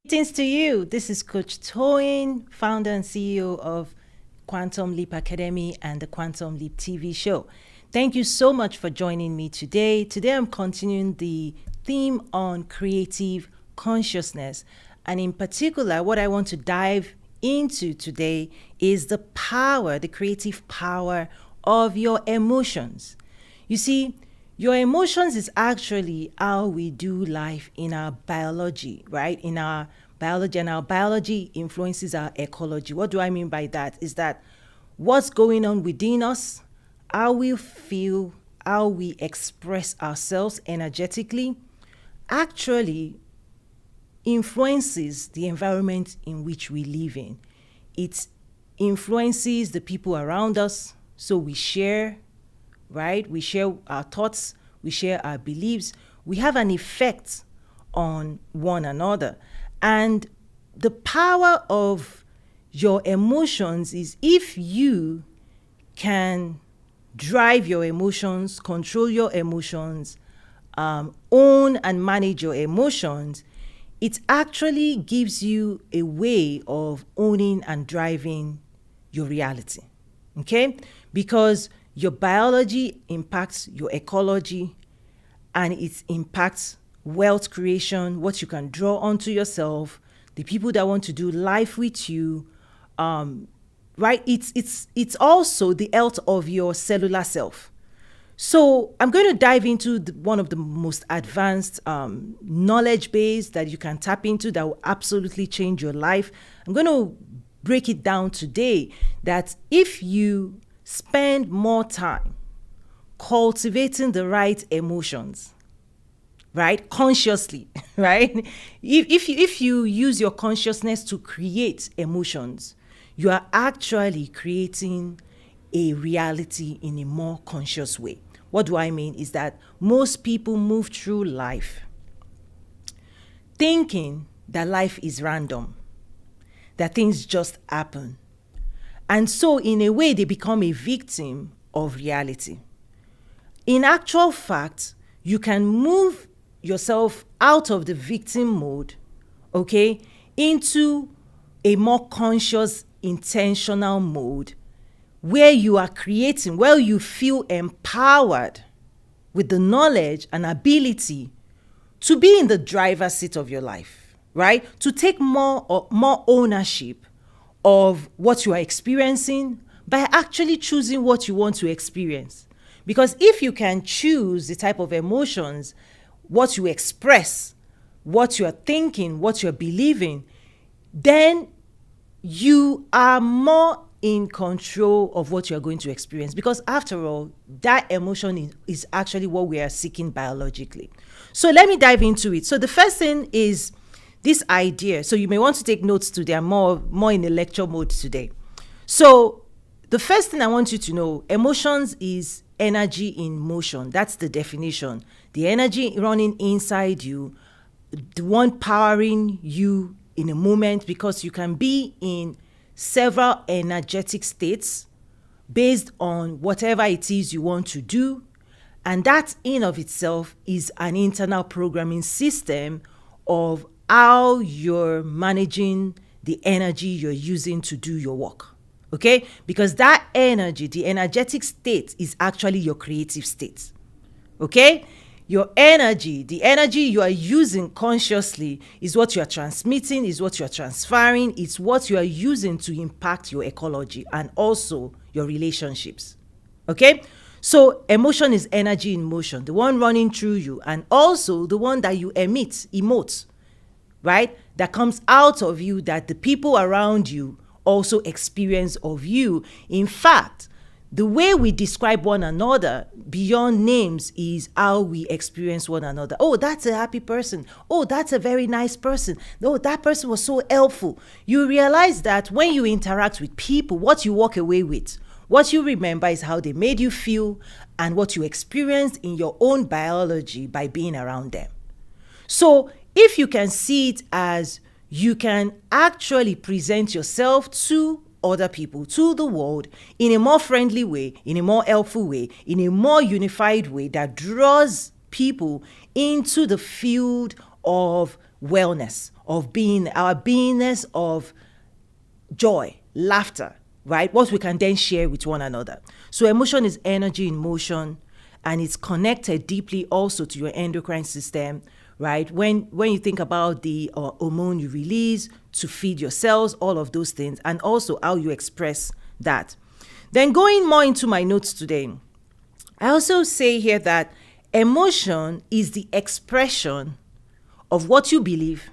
Greetings to you. This is Coach Toyin, founder and CEO of Quantum Leap Academy and the Quantum Leap TV show. Thank you so much for joining me today. Today I'm continuing the theme on creative consciousness. And in particular, what I want to dive into today is the power, the creative power of your emotions. You see, your emotions is actually how we do life in our biology, right? In our biology, and our biology influences our ecology. What do I mean by that? Is that what's going on within us, how we feel, how we express ourselves energetically, actually influences the environment in which we live in. It influences the people around us, so we share, right? We share our thoughts, we share our beliefs, we have an effect on one another. And the power of your emotions is if you can drive your emotions, control your emotions, own and manage your emotions, it actually gives you a way of owning and driving your reality, okay? Because your biology impacts your ecology, and it impacts wealth creation, what you can draw onto yourself, the people that want to do life with you, right? It's also the health of your cellular self. So I'm going to dive into one of the most advanced knowledge base that you can tap into that will absolutely change your life. I'm going to break it down today that if you spend more time cultivating the right emotions, right? Consciously, right? If you use your consciousness to create emotions, you are actually creating a reality in a more conscious way. What do I mean is that most people move through life thinking that life is random, that things just happen. And so in a way, they become a victim of reality. In actual fact, you can move yourself out of the victim mode, okay, into a more conscious, intentional mode where you are creating, where you feel empowered with the knowledge and ability to be in the driver's seat of your life, right? To take more ownership of what you are experiencing by actually choosing what you want to experience. Because if you can choose the type of emotions, what you express, what you are thinking, what you're believing, then you are more in control of what you're going to experience. Because after all, that emotion is actually what we are seeking biologically. So let me dive into it. So the first thing is this idea. So you may want to take notes today. I'm more in a lecture mode today. So the first thing I want you to know, emotions is energy in motion. That's the definition. The energy running inside you, the one powering you in a moment, because you can be in several energetic states based on whatever it is you want to do. And that in of itself is an internal programming system of how you're managing the energy you're using to do your work. Okay? Because that energy, the energetic state, is actually your creative state. Okay? Your energy, the energy you are using consciously is what you are transmitting, is what you are transferring, it's what you are using to impact your ecology and also your relationships. Okay? So emotion is energy in motion, the one running through you, and also the one that you emote, right? That comes out of you, that the people around you also experience of you. In fact, the way we describe one another beyond names is how we experience one another. Oh, that's a happy person. Oh, that's a very nice person. Oh, that person was so helpful. You realize that when you interact with people, what you walk away with, what you remember is how they made you feel and what you experienced in your own biology by being around them. So if you can see it as you can actually present yourself to other people, to the world, in a more friendly way, in a more helpful way, in a more unified way that draws people into the field of wellness, of being, our beingness of joy, laughter, right? What we can then share with one another. So emotion is energy in motion, and it's connected deeply also to your endocrine system, right? When you think about the hormone you release to feed your cells, all of those things, and also how you express that. Then going more into my notes today, I also say here that emotion is the expression of what you believe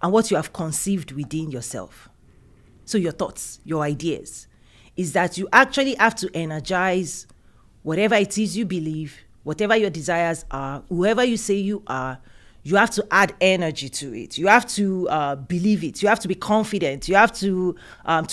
and what you have conceived within yourself. So your thoughts, your ideas, is that you actually have to energize whatever it is you believe, whatever your desires are, whoever you say you are. You have to add energy to it. You have to believe it. You have to be confident. You have to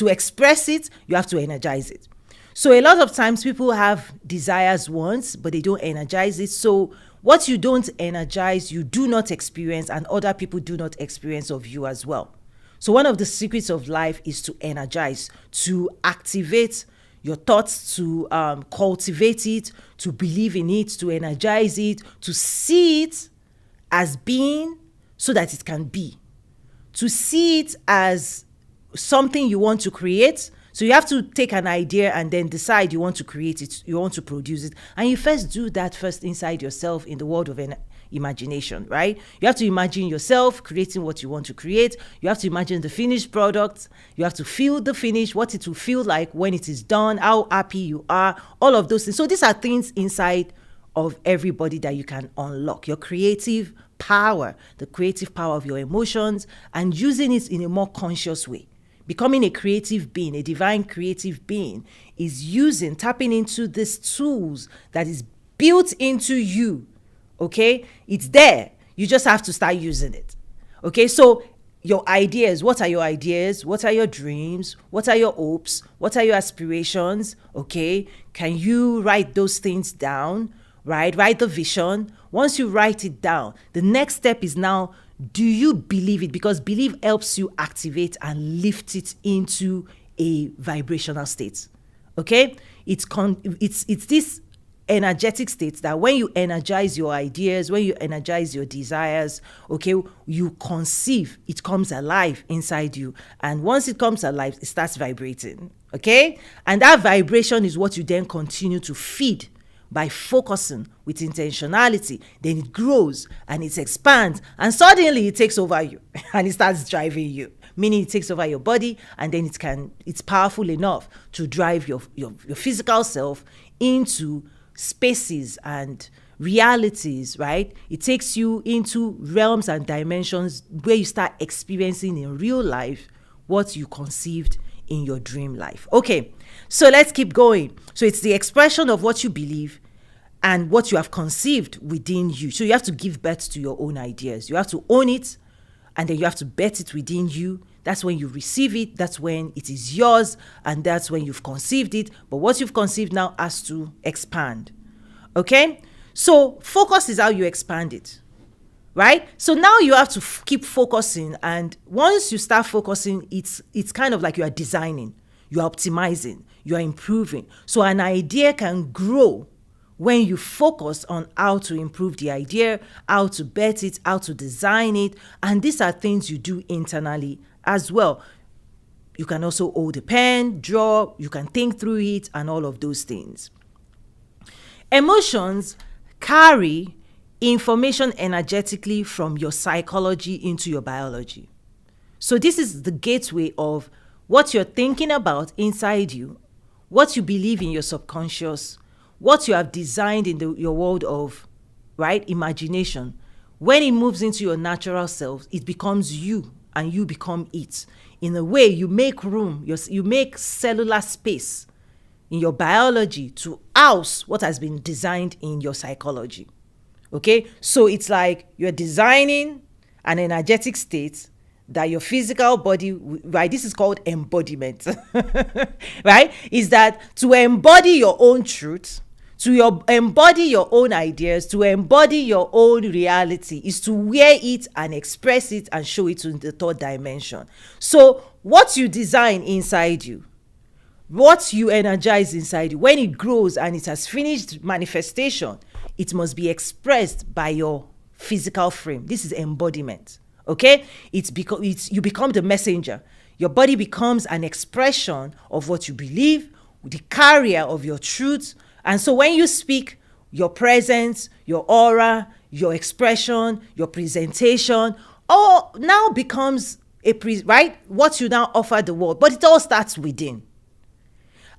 express it. You have to energize it. So a lot of times people have desires once, but they don't energize it. So what you don't energize, you do not experience, and other people do not experience of you as well. So one of the secrets of life is to energize, to activate your thoughts, to cultivate it, to believe in it, to energize it, to see it as being so that it can be, to see it as something you want to create. So you have to take an idea and then decide you want to create it, you want to produce it. And you first do that first inside yourself in the world of imagination, right? You have to imagine yourself creating what you want to create. You have to imagine the finished product. You have to feel the finish, what it will feel like when it is done, how happy you are, all of those things. So these are things inside of everybody that you can unlock. Your creative power, the creative power of your emotions, and using it in a more conscious way. Becoming a creative being, a divine creative being, is tapping into these tools that is built into you. Okay? It's there. You just have to start using it. Okay? So your ideas, what are your ideas? What are your dreams? What are your hopes? What are your aspirations? Okay? Can you write those things down? Right? Write the vision. Once you write it down, the next step is now, do you believe it? Because belief helps you activate and lift it into a vibrational state. Okay? It's this energetic state that when you energize your ideas, when you energize your desires, okay, you conceive, it comes alive inside you. And once it comes alive, it starts vibrating. Okay? And that vibration is what you then continue to feed by focusing with intentionality. Then it grows and it expands, and suddenly it takes over you and it starts driving you, meaning it takes over your body, and then it's powerful enough to drive your physical self into spaces and realities, right? It takes you into realms and dimensions where you start experiencing in real life what you conceived in your dream life. Okay, so let's keep going. So it's the expression of what you believe and what you have conceived within you. So you have to give birth to your own ideas. You have to own it, and then you have to bet it within you. That's when you receive it. That's when it is yours, and that's when you've conceived it. But what you've conceived now has to expand. Okay? So focus is how you expand it. Right? So now you have to keep focusing, and once you start focusing, it's kind of like you are designing, you are optimizing, you are improving. So an idea can grow when you focus on how to improve the idea, how to bet it, how to design it. And these are things you do internally as well. You can also hold a pen, draw, you can think through it, and all of those things. Emotions carry information energetically from your psychology into your biology. So this is the gateway of what you're thinking about inside you, what you believe in your subconscious, what you have designed in your world of, right, imagination. When it moves into your natural self, it becomes you, and you become it. In a way, you make room, you make cellular space in your biology to house what has been designed in your psychology. Okay, so it's like you're designing an energetic state that your physical body, right? This is called embodiment, right? Is that to embody your own truth, embody your own ideas, to embody your own reality, is to wear it and express it and show it in the third dimension. So what you design inside you, what you energize inside you, when it grows and it has finished manifestation, it must be expressed by your physical frame. This is embodiment. Okay? You become the messenger. Your body becomes an expression of what you believe, the carrier of your truth. And so when you speak, your presence, your aura, your expression, your presentation, all now becomes right? What you now offer the world. But it all starts within.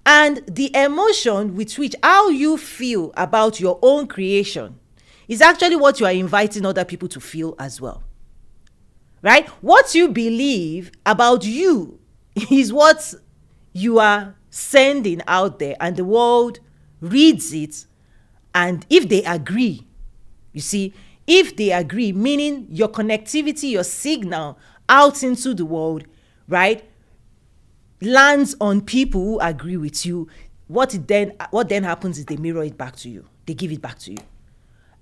And the emotion with which how you feel about your own creation is actually what you are inviting other people to feel as well. Right? What you believe about you is what you are sending out there, and the world reads it. And if they agree, you see, if they agree, meaning your connectivity, your signal out into the world, right, lands on people who agree with you, what then happens is they mirror it back to you. They give it back to you.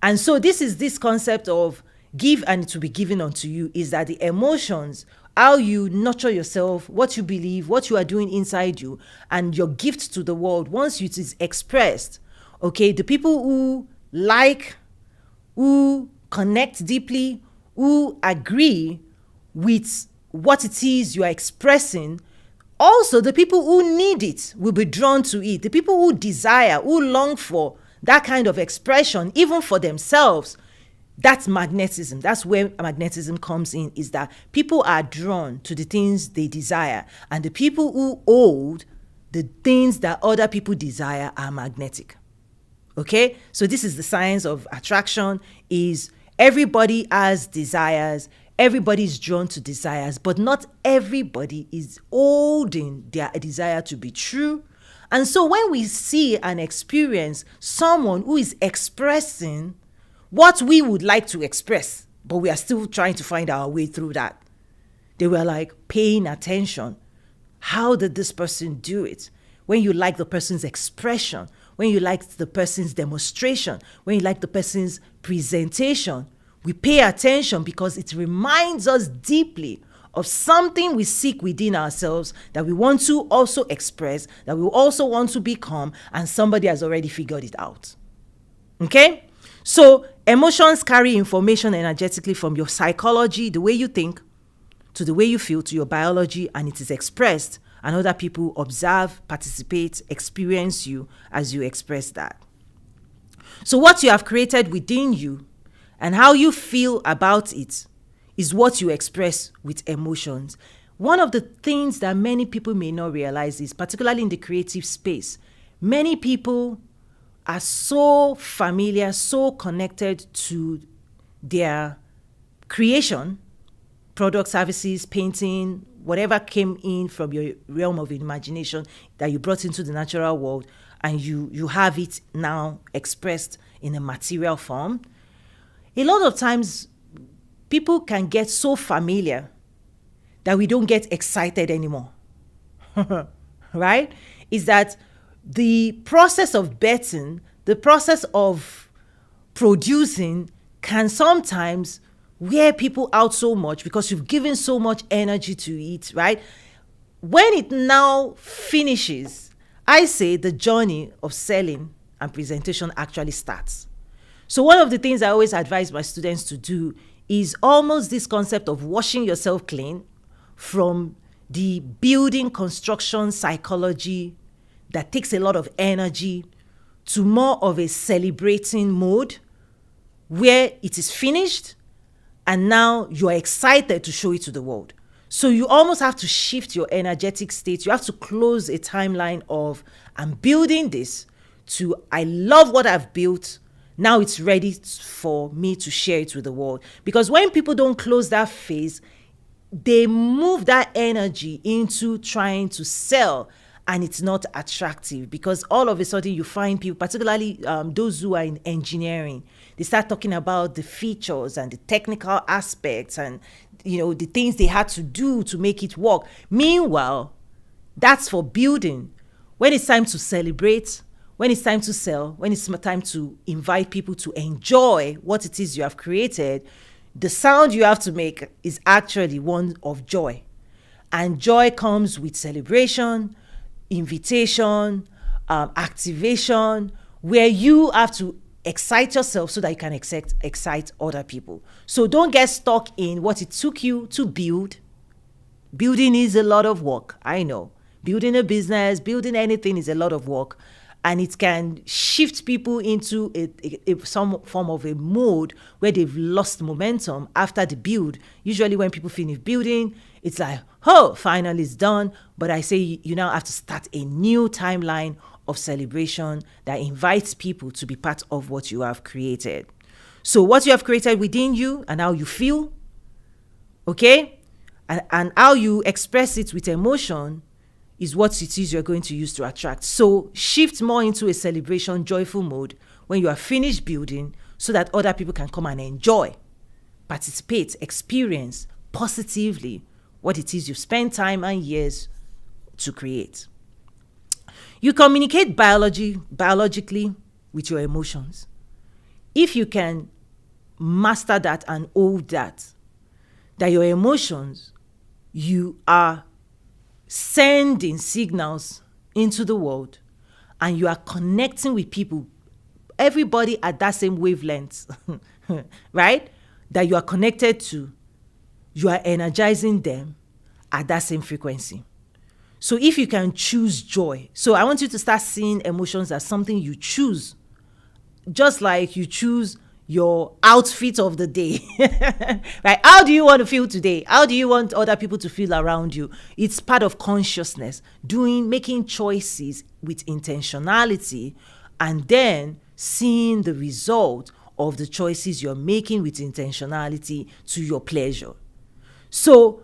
And so this concept of give and it will be given unto you is that the emotions, how you nurture yourself, what you believe, what you are doing inside you, and your gift to the world, once it is expressed, okay, the people who like, who connect deeply, who agree with what it is you are expressing, also the people who need it will be drawn to it. The people who desire, who long for that kind of expression, even for themselves, that's magnetism. That's where magnetism comes in, is that people are drawn to the things they desire. And the people who hold the things that other people desire are magnetic. Okay? So this is the science of attraction, is everybody has desires. Everybody is drawn to desires, but not everybody is holding their desire to be true. And so when we see and experience someone who is expressing what we would like to express, but we are still trying to find our way through that, they were like paying attention. How did this person do it? When you like the person's expression, when you like the person's demonstration, when you like the person's presentation, we pay attention because it reminds us deeply of something we seek within ourselves that we want to also express, that we also want to become, and somebody has already figured it out. Okay? So emotions carry information energetically from your psychology, the way you think, to the way you feel, to your biology, and it is expressed, and other people observe, participate, experience you as you express that. So what you have created within you and how you feel about it is what you express with emotions. One of the things that many people may not realize is, particularly in the creative space, many people are so familiar, so connected to their creation, products, services, painting, whatever came in from your realm of imagination that you brought into the natural world, and you have it now expressed in a material form. A lot of times, people can get so familiar that we don't get excited anymore, right? Is that the process of betting, the process of producing can sometimes wear people out so much because you've given so much energy to it, right? When it now finishes, I say the journey of selling and presentation actually starts. So one of the things I always advise my students to do is almost this concept of washing yourself clean from the building construction psychology that takes a lot of energy to more of a celebrating mode where it is finished and now you are excited to show it to the world. So you almost have to shift your energetic state. You have to close a timeline of, I'm building this, to I love what I've built. Now it's ready for me to share it with the world. Because when people don't close that phase, they move that energy into trying to sell, and it's not attractive, because all of a sudden you find people, particularly those who are in engineering, they start talking about the features and the technical aspects and the things they had to do to make it work. Meanwhile, that's for building. When it's time to celebrate, when it's time to sell, when it's time to invite people to enjoy what it is you have created, the sound you have to make is actually one of joy. And joy comes with celebration, invitation, activation, where you have to excite yourself so that you can excite other people. So don't get stuck in what it took you to build. Building is a lot of work, I know. Building a business, building anything is a lot of work. And it can shift people into some form of a mode where they've lost momentum after the build. Usually when people finish building, it's like, oh, finally it's done. But I say you now have to start a new timeline of celebration that invites people to be part of what you have created. So what you have created within you and how you feel, okay, and how you express it with emotion is what it is you're going to use to attract. So shift more into a celebration, joyful mode when you are finished building so that other people can come and enjoy, participate, experience positively what it is you've spent time and years to create. You communicate biologically with your emotions. If you can master that and hold that your emotions, you are sending signals into the world and you are connecting with people, everybody at that same wavelength, right? That you are connected to, you are energizing them at that same frequency. So if you can choose joy, so I want you to start seeing emotions as something you choose, just like you choose your outfit of the day. Right? How do you want to feel today? How do you want other people to feel around you? It's part of consciousness, making choices with intentionality, and then seeing the result of the choices you're making with intentionality to your pleasure. So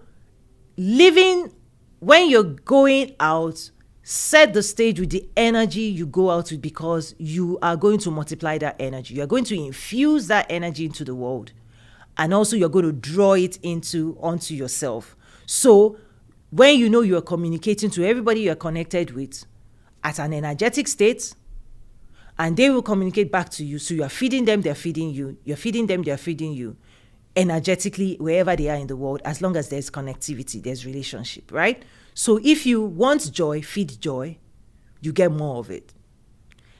when you're going out, set the stage with the energy you go out with, because you are going to multiply that energy. You're going to infuse that energy into the world. And also you're going to draw it onto yourself. So when you know you're communicating to everybody you're connected with at an energetic state, and they will communicate back to you. So you're feeding them, they're feeding you. You're feeding them, they're feeding you. Energetically, wherever they are in the world, as long as there's connectivity, there's relationship, right? So if you want joy, feed joy, you get more of it.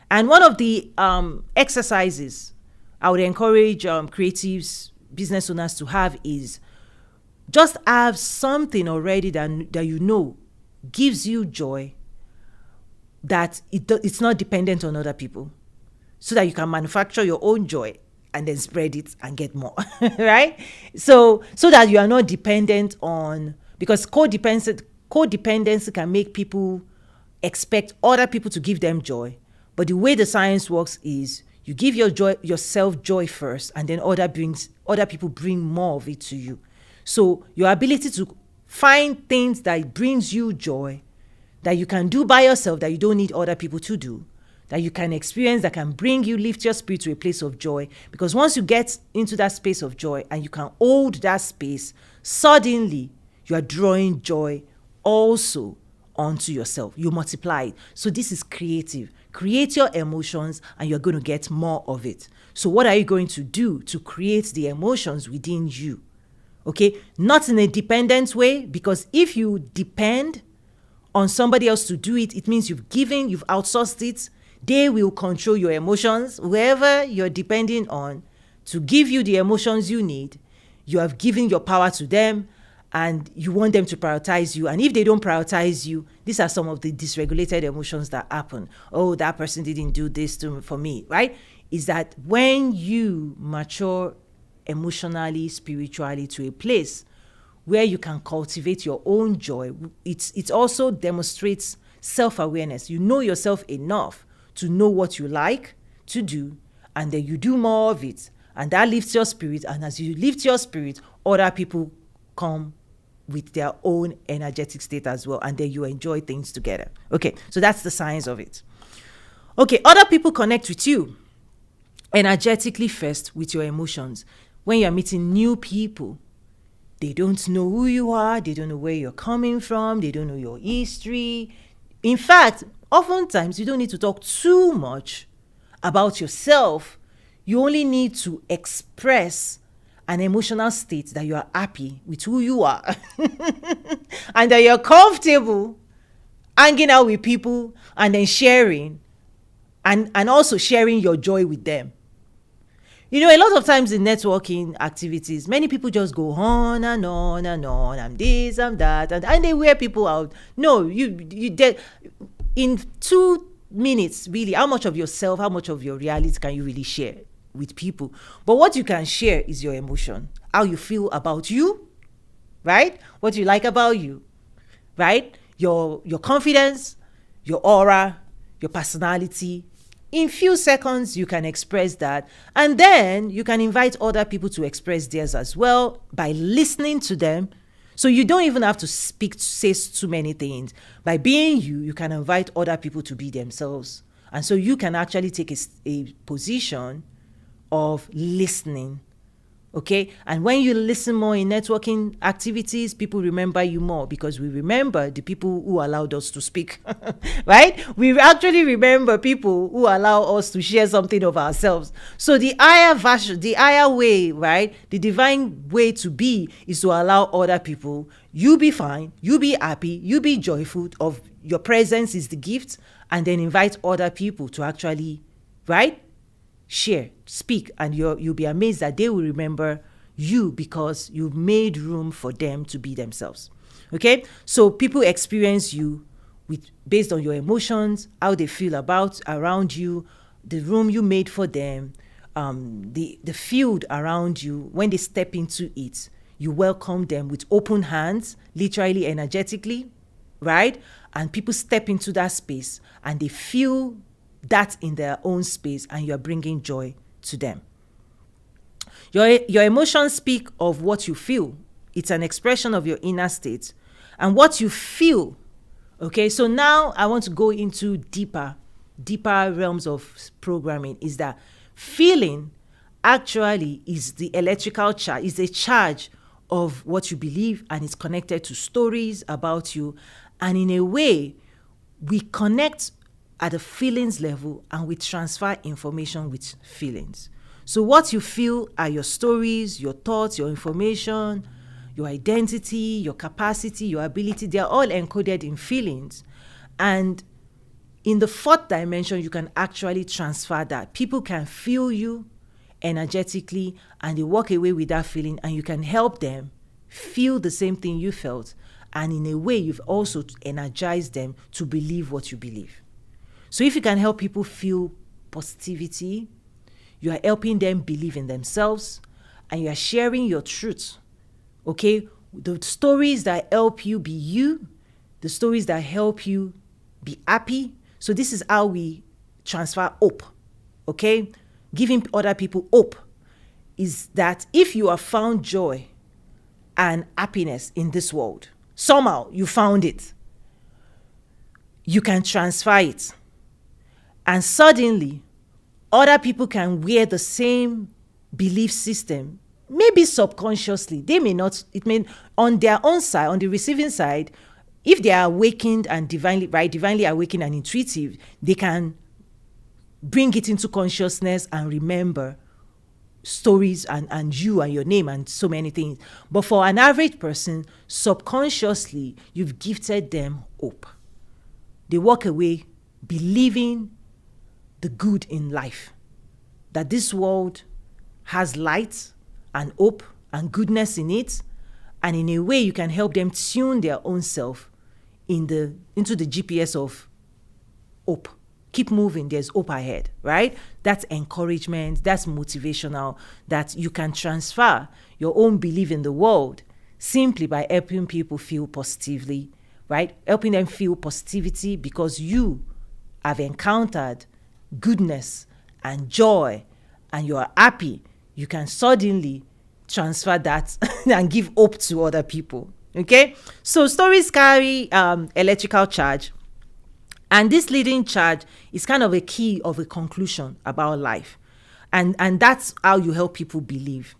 And one of the exercises I would encourage creatives, business owners to have is just have something already that you know gives you joy, that it's not dependent on other people, so that you can manufacture your own joy and then spread it and get more, right? So that you are not dependent on, because codependency can make people expect other people to give them joy. But the way the science works is you give yourself joy first, and then other people bring more of it to you. So your ability to find things that brings you joy, that you can do by yourself, that you don't need other people to do, that you can experience, that can lift your spirit to a place of joy. Because once you get into that space of joy and you can hold that space, suddenly you are drawing joy also onto yourself. You multiply it. So this is creative. Create your emotions and you're going to get more of it. So what are you going to do to create the emotions within you? Okay, not in a dependent way, because if you depend on somebody else to do it, it means you've outsourced it. They will control your emotions. Whoever you're depending on to give you the emotions you need, you have given your power to them, and you want them to prioritize you. And if they don't prioritize you, these are some of the dysregulated emotions that happen. Oh, that person didn't do this for me, right? Is that when you mature emotionally, spiritually to a place where you can cultivate your own joy, it also demonstrates self-awareness. You know yourself enough to know what you like to do, and then you do more of it, and that lifts your spirit. And as you lift your spirit, other people come with their own energetic state as well, and then you enjoy things together. Okay, so that's the science of it. Okay, other people connect with you energetically first with your emotions. When you're meeting new people, they don't know who you are, they don't know where you're coming from, they don't know your history. In fact, oftentimes you don't need to talk too much about yourself. You only need to express an emotional state that you are happy with who you are and that you're comfortable hanging out with people and then sharing and also sharing your joy with them. You know, a lot of times in networking activities, many people just go on and on and on. I'm this, I'm that, and they wear people out. No, you did in 2 minutes, really. How much of yourself, how much of your reality can you really share with people? But what you can share is your emotion, how you feel about you, right? What you like about you, right? Your confidence, your aura, your personality. In few seconds, you can express that. And then you can invite other people to express theirs as well by listening to them. So you don't even have to say too many things. By being you, you can invite other people to be themselves. And so you can actually take a position of listening. Okay. And when you listen more in networking activities, people remember you more, because we remember the people who allowed us to speak, right? We actually remember people who allow us to share something of ourselves. So the higher version, the higher way, right? The divine way to be is to allow other people, you be fine, you be happy, you be joyful of your presence is the gift, and then invite other people to actually, right? Share, speak, and you'll be amazed that they will remember you because you've made room for them to be themselves. Okay, so people experience you based on your emotions, how they feel around you, the room you made for them, the field around you. When they step into it, you welcome them with open hands, literally, energetically, right? And people step into that space and they feel that in their own space, and you're bringing joy to them. Your emotions speak of what you feel. It's an expression of your inner state and what you feel. Okay, so now I want to go into deeper realms of programming. Is that feeling actually is the electrical charge, is a charge of what you believe, and it's connected to stories about you. And in a way, we connect at the feelings level and we transfer information with feelings. So what you feel are your stories, your thoughts, your information, your identity, your capacity, your ability. They are all encoded in feelings. And in the 4th dimension, you can actually transfer that. People can feel you energetically and they walk away with that feeling, and you can help them feel the same thing you felt. And in a way, you've also energized them to believe what you believe. So if you can help people feel positivity, you are helping them believe in themselves, and you are sharing your truth. Okay? The stories that help you be you, the stories that help you be happy. So this is how we transfer hope. Okay? Giving other people hope is that if you have found joy and happiness in this world, somehow you found it, you can transfer it. And suddenly, other people can wear the same belief system, maybe subconsciously. They may not, it may, on their own side, on the receiving side, if they are awakened and divinely awakened and intuitive, they can bring it into consciousness and remember stories and you and your name and so many things. But for an average person, subconsciously, you've gifted them hope. They walk away believing the good in life, that this world has light and hope and goodness in it, and in a way you can help them tune their own self into the GPS of hope. Keep moving, there's hope ahead, right? That's encouragement, that's motivational, that you can transfer your own belief in the world simply by helping people feel positively, right? Helping them feel positivity because you have encountered goodness and joy and you are happy. You can suddenly transfer that and give hope to other people. Okay, so stories carry electrical charge, and this leading charge is kind of a key of a conclusion about life, and that's how you help people believe.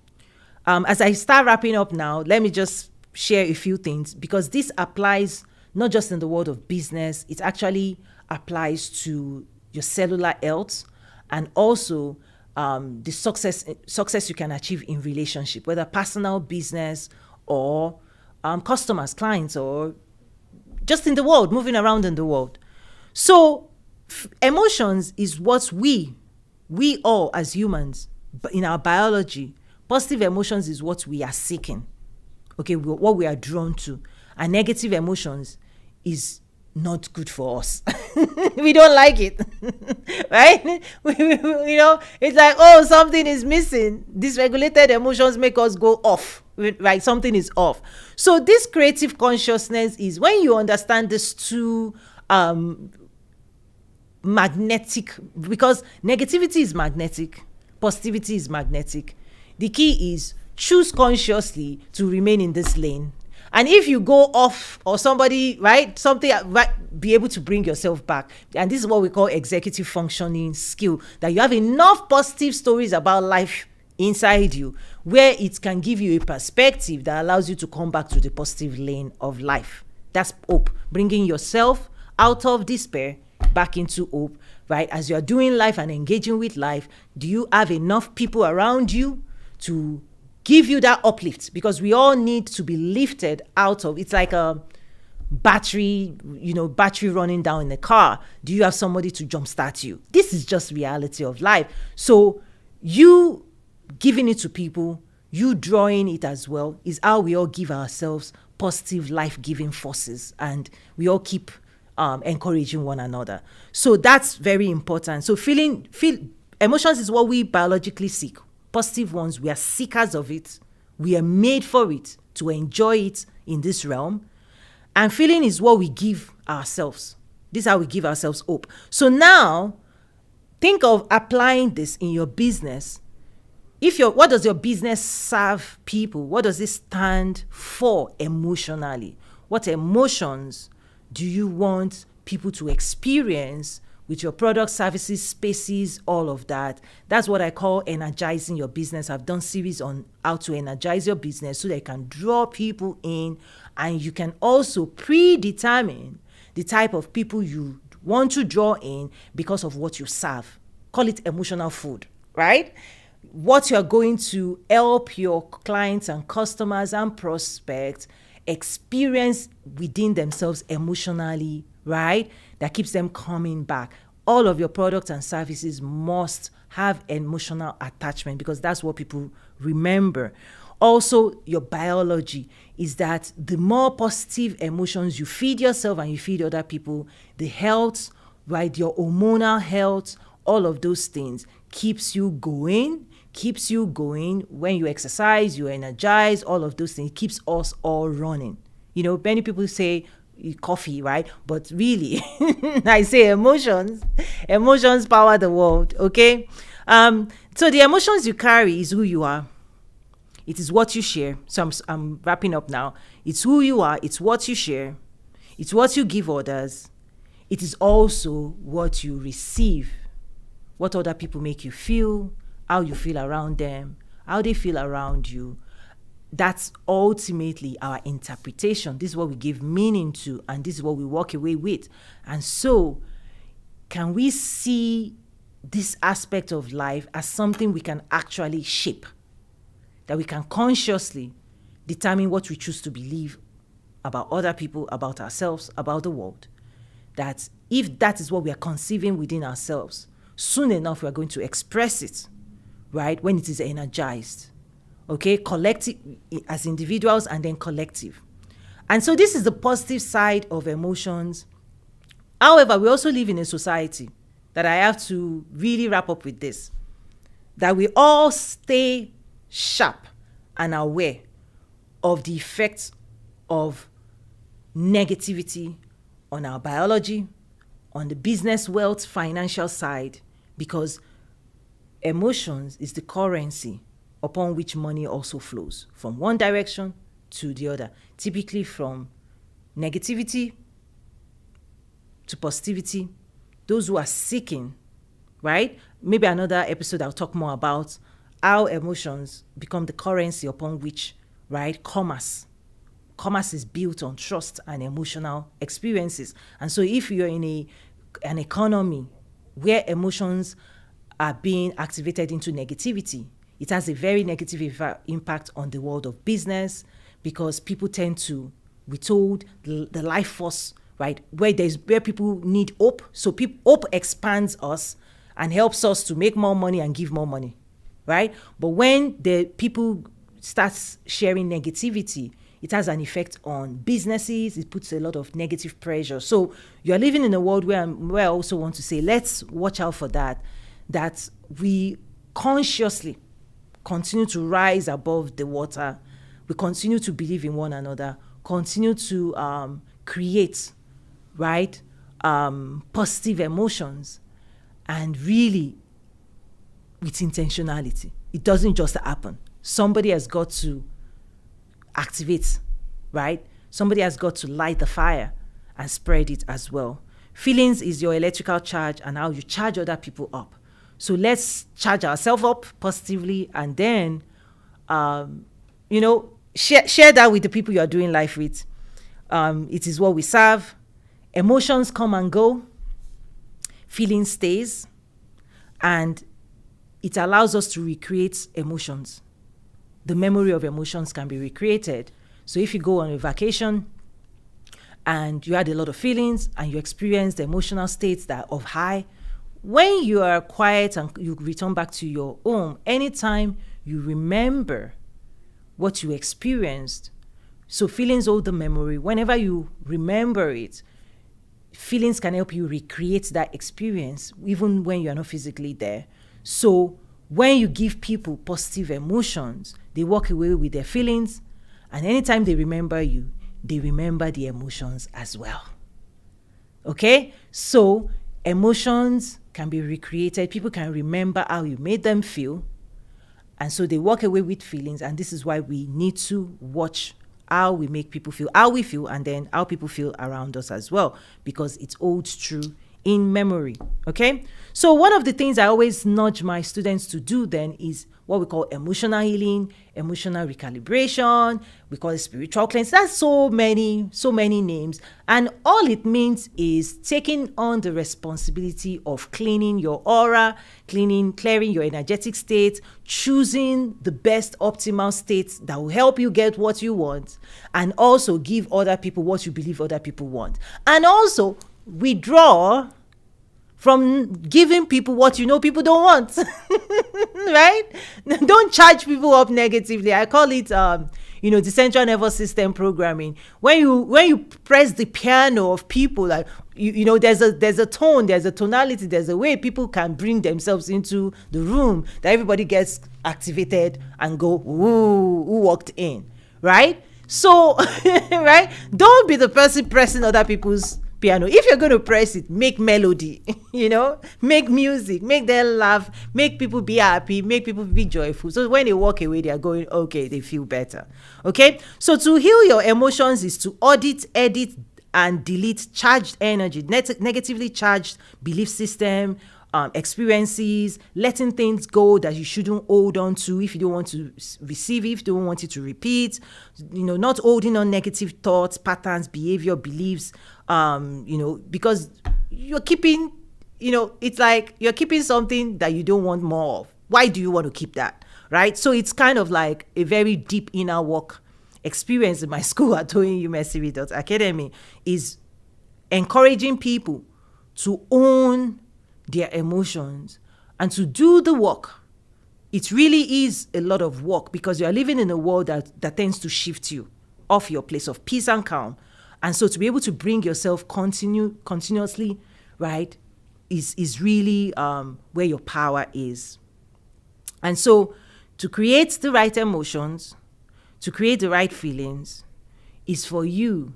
As I start wrapping up now, let me just share a few things, because this applies not just in the world of business, it actually applies to your cellular health, and also the success you can achieve in relationship, whether personal, business, or customers, clients, or just in the world, moving around in the world. So emotions is what we all as humans in our biology, positive emotions is what we are seeking. Okay, what we are drawn to. And negative emotions is not good for us. We don't like it. Right? It's like, oh, something is missing. Dysregulated emotions make us go off. Right? Something is off. So this creative consciousness is when you understand these two magnetic, because negativity is magnetic, positivity is magnetic. The key is choose consciously to remain in this lane. And if you go off, or somebody, right, something, right, be able to bring yourself back. And this is what we call executive functioning skill, that you have enough positive stories about life inside you where it can give you a perspective that allows you to come back to the positive lane of life. That's hope, bringing yourself out of despair back into hope, right? As you're doing life and engaging with life, do you have enough people around you to give you that uplift? Because we all need to be lifted out of, it's like a battery running down in the car. Do you have somebody to jumpstart you? This is just reality of life. So you giving it to people, you drawing it as well, is how we all give ourselves positive life-giving forces, and we all keep encouraging one another. So that's very important. So emotions is what we biologically seek. Positive ones, we are seekers of it. We are made for it, to enjoy it in this realm. And feeling is what we give ourselves. This is how we give ourselves hope. So now, think of applying this in your business. What does your business serve people? What does it stand for emotionally? What emotions do you want people to experience with your products, services, spaces, all of that? That's what I call energizing your business. I've done series on how to energize your business so that you can draw people in, and you can also predetermine the type of people you want to draw in because of what you serve. Call it emotional food, right? What you're going to help your clients and customers and prospects experience within themselves emotionally, right? That keeps them coming back. All of your products and services must have emotional attachment, because that's what people remember. Also, your biology is that the more positive emotions you feed yourself and you feed other people, the health, right, your hormonal health, all of those things keeps you going. When you exercise, you energize, all of those things. It keeps us all running. Many people say coffee, right? But really, I say emotions power the world, okay? So the emotions you carry is who you are. It is what you share. So I'm wrapping up now. It's who you are. It's what you share. It's what you give others. It is also what you receive. What other people make you feel, how you feel around them, how they feel around you. That's ultimately our interpretation. This is what we give meaning to, and this is what we walk away with. And so, can we see this aspect of life as something we can actually shape? That we can consciously determine what we choose to believe about other people, about ourselves, about the world. That if that is what we are conceiving within ourselves, soon enough we are going to express it, right, when it is energized. Okay, collective as individuals and then collective. And so this is the positive side of emotions. However, we also live in a society that I have to really wrap up with this, that we all stay sharp and aware of the effects of negativity on our biology, on the business, wealth, financial side, because emotions is the currency upon which money also flows from one direction to the other, typically from negativity to positivity. Those who are seeking, right? Maybe another episode I'll talk more about how emotions become the currency upon which, right, commerce is built on trust and emotional experiences. And so if you're in an economy where emotions are being activated into negativity, it has a very negative impact on the world of business, because people tend to withhold the life force, right? Where people need hope. So hope expands us and helps us to make more money and give more money, right? But when the people start sharing negativity, it has an effect on businesses. It puts a lot of negative pressure. So you're living in a world where I also want to say, let's watch out for that we consciously continue to rise above the water. We continue to believe in one another, continue to create, right, positive emotions, and really with intentionality. It doesn't just happen. Somebody has got to activate, right? Somebody has got to light the fire and spread it as well. Feelings is your electrical charge and how you charge other people up. So let's charge ourselves up positively, and then, share that with the people you are doing life with. It is what we serve. Emotions come and go. Feeling stays. And it allows us to recreate emotions. The memory of emotions can be recreated. So if you go on a vacation and you had a lot of feelings and you experienced the emotional states that of high, when you are quiet and you return back to your home, anytime you remember what you experienced, so feelings hold the memory. Whenever you remember it, feelings can help you recreate that experience, even when you are not physically there. So when you give people positive emotions, they walk away with their feelings, and anytime they remember you, they remember the emotions as well. Okay? So emotions can be recreated. People can remember how you made them feel, and so they walk away with feelings. And this is why we need to watch how we make people feel, how we feel, and then how people feel around us as well, because it holds true in memory. Okay? So one of the things I always nudge my students to do then is what we call emotional healing, emotional recalibration. We call it spiritual cleanse. That's so many names. And all it means is taking on the responsibility of cleaning your aura, clearing your energetic state, choosing the best optimal state that will help you get what you want, and also give other people what you believe other people want. And also withdraw from giving people what you know people don't want. Right? Don't charge people up negatively. I call it the central nervous system programming. When you press the piano of people, like there's a tone, there's a tonality, there's a way people can bring themselves into the room that everybody gets activated and go, ooh, who walked in, right? So right, don't be the person pressing other people's piano. If you're going to press it, make melody, make music, make them laugh, make people be happy, make people be joyful. So when they walk away, they are going, okay, they feel better. Okay. So to heal your emotions is to audit, edit, and delete charged energy, negatively charged belief system, experiences, letting things go that you shouldn't hold on to if you don't want to receive it, if you don't want it to repeat, not holding on negative thoughts, patterns, behavior, beliefs, because you're keeping, it's like you're keeping something that you don't want more of. Why do you want to keep that? Right? So it's kind of like a very deep inner work experience in my school at Toyin Umesiri Academy is encouraging people to own their emotions and to do the work. It really is a lot of work because you are living in a world that tends to shift you off your place of peace and calm. And so to be able to bring yourself continuously, right, is really where your power is. And so to create the right emotions, to create the right feelings, is for you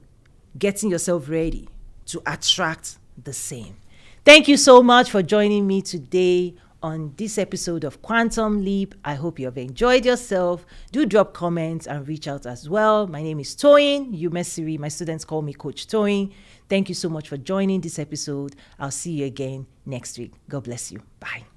getting yourself ready to attract the same. Thank you so much for joining me today on this episode of Quantum Leap. I hope you have enjoyed yourself. Do drop comments and reach out as well. My name is Toyin Umesiri. My students call me Coach Toyin. Thank you so much for joining this episode. I'll see you again next week. God bless you. Bye.